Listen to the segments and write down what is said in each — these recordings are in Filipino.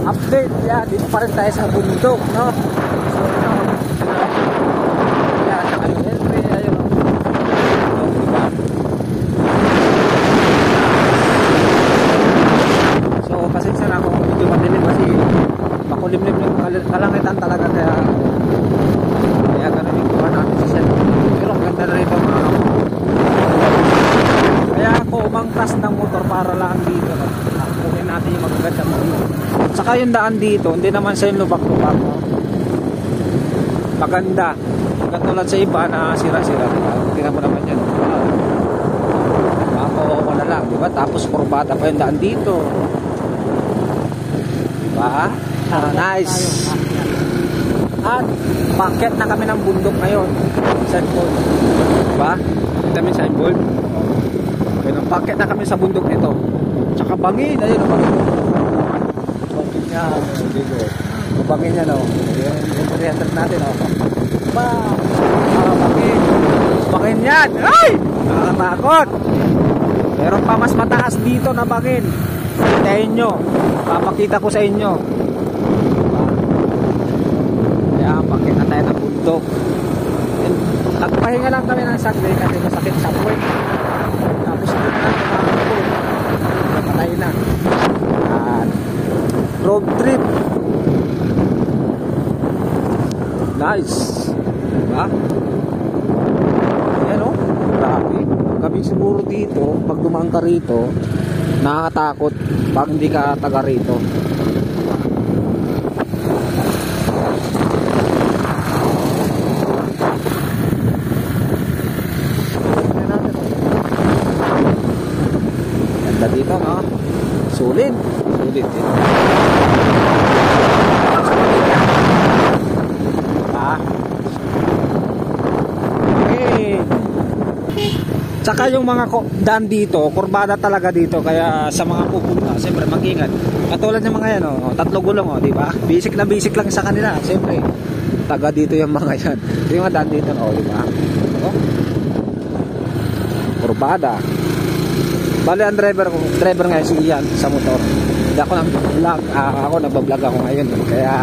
update. Yan, dito pa rin tayo sa bundok, no? So, yan, saka yung entry, ayun, no? Diba? So, pasensya na kung medyo madilim kasi makulimlim yung kalangitan talaga, kaya ganun yung kuha natin sa cellphone. Pero ang ganda na rito, mga kapatid. Kaya ako umangkas ng motor para lang dito, no? Kunin natin yung magaganda mo. Saka yung daan dito, hindi naman sa yung lubak-lubak, no? Maganda. Katulad sa iba na sira-sira, diba? Tingnan mo naman yan. Ako na lang, diba? Tapos kurbada pa yung daan dito. Diba? Nice. At paket na kami ng bundok ngayon. Signboard. Diba? Kita mo yung signboard? Okay, paket na kami sa bundok nito. Tsaka bangin. Ayun, bangin. Bangin niya. Bangin niya, no? Yung 300 natin, no? Bangin. Bangin yan. Ay! Nakakatakot. Meron pa mas mataas dito na bangin. Hintayin nyo. Papakita ko sa inyo. Kaya paket na tayo ng bundok. Nagpahinga lang kami ng saglit kasi masakit sa puwet. Tapos patay na. Road trip. Nice. Diba? Ayan, o. Grabe. Gabi siguro dito, pag dumaan ka rito, nakakatakot pag hindi ka taga rito. Ganda dito, no? Sulit. Sulit din. Saka yung mga daan dito, kurbada talaga dito, kaya sa mga pupunta, siyempre mag-ingat. Katulad ng mga yan, oh, 3 gulong, oh, di ba? Basic na basic lang sa kanila, siyempre. Taga dito yung mga yan. Yung mga daan dito, oh, di ba? Oh. Kurbada. Bale ang driver ngayon si Ian sa motor. Hindi ako nag-vlog, ako nag-vlog ako ngayon, kaya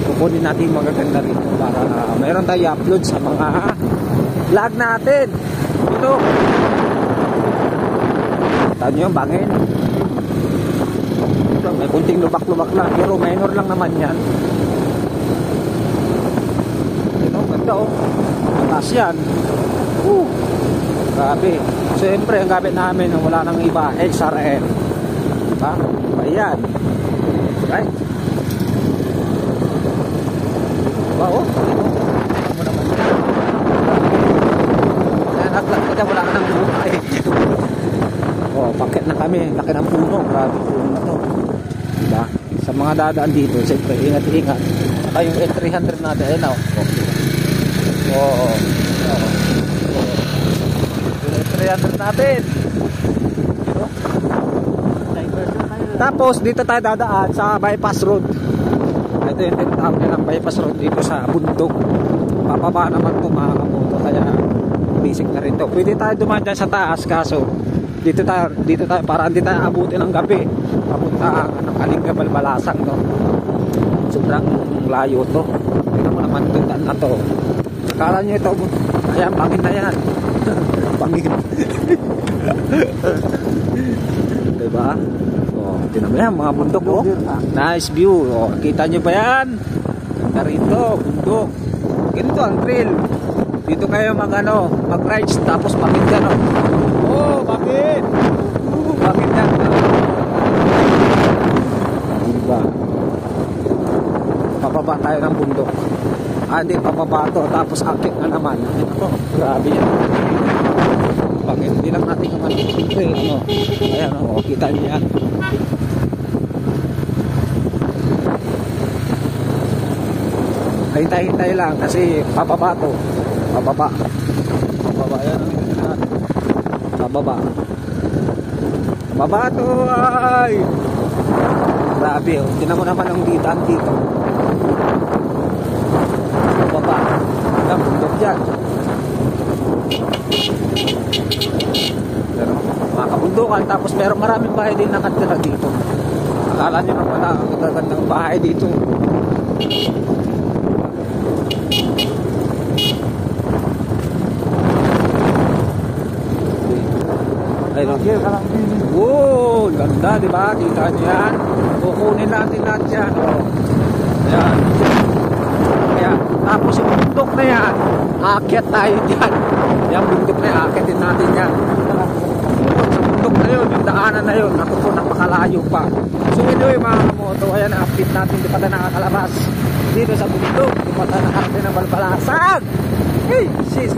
kukunin natin magaganda rito para mayroon tayo upload sa mga vlog natin. Ito. Tanya nyo yung bangin. May kunting lubak-lubak lang, pero minor lang naman yan. Ito, ganda, oh. Mataas yan. Grabe. Siyempre, ang gamit namin wala nang iba, XRM. Diba? Ayan. Right? Diba, oh? Ito naman yan. Naglag ka dyan, wala ka nang buhay. Oh, paket na kami. Laki ng puno. Grabe puno na to. Diba? Sa mga dadaan dito, siyempre, ingat-ingat. Saka yung L300 natin, ayun na, oh. Oh. Yung L300 natin. Tapos, dito tayo dadaan sa bypass road. Ito yung tinatawag nila ng bypass road dito sa bundok. Papaba naman ito, mga kamoto. Kaya, basic na rin to. Pwede tayo dumaan dyan sa taas, kaso dito tayo para hindi tayo abutin ng gabi papunta ng Kalinga, Balbalasang, no? Sobrang layo to. Tingnan mo naman itong daan na to. Akala nyo ito, ayan, bangin na yan. Bangin. Diba? O, tingnan mo yan, mga bundok, oh. Nice view. O, kita nyo ba yan? Ganda rito, bundok. Ganito ang trail. Dito kayo mag-rides tapos bakit yan, oh. Oh, bakit? Bakit yan? Diba? Papaba tayo ng bundok. Hindi, papaba to tapos akit na naman. Oh, grabe yan. Bakit? Hindi lang natin naman dito, ano. Ayan, oh, kita niyo yan. Hintay-hintay lang kasi papaba to. Bababa yan. Bababa to ay grabe, oh. Tinan mo naman ang dito bababa ang bundok dyan. Pero mga kabundukan, tapos maraming bahay din nakatira dito. Kala nyo na pala ang gagandang bahay dito. Ayun. Wow, ganda, di ba? Kita nyo yan. Kukunin natin lahat yan. Oh. Ayan. Ayan. Tapos yung bundok na yan, aakyat tayo dyan. Yung bundok na yan, aakyatin natin yan. Sa bundok na yun, yung daanan na yun, ako po napakalayo pa. So anyway mga kamoto, ayan, update natin, di pa tayo nakakalabas dito sa bundok, di pa tayo nakarating ng Balbalasag. Hey, sis!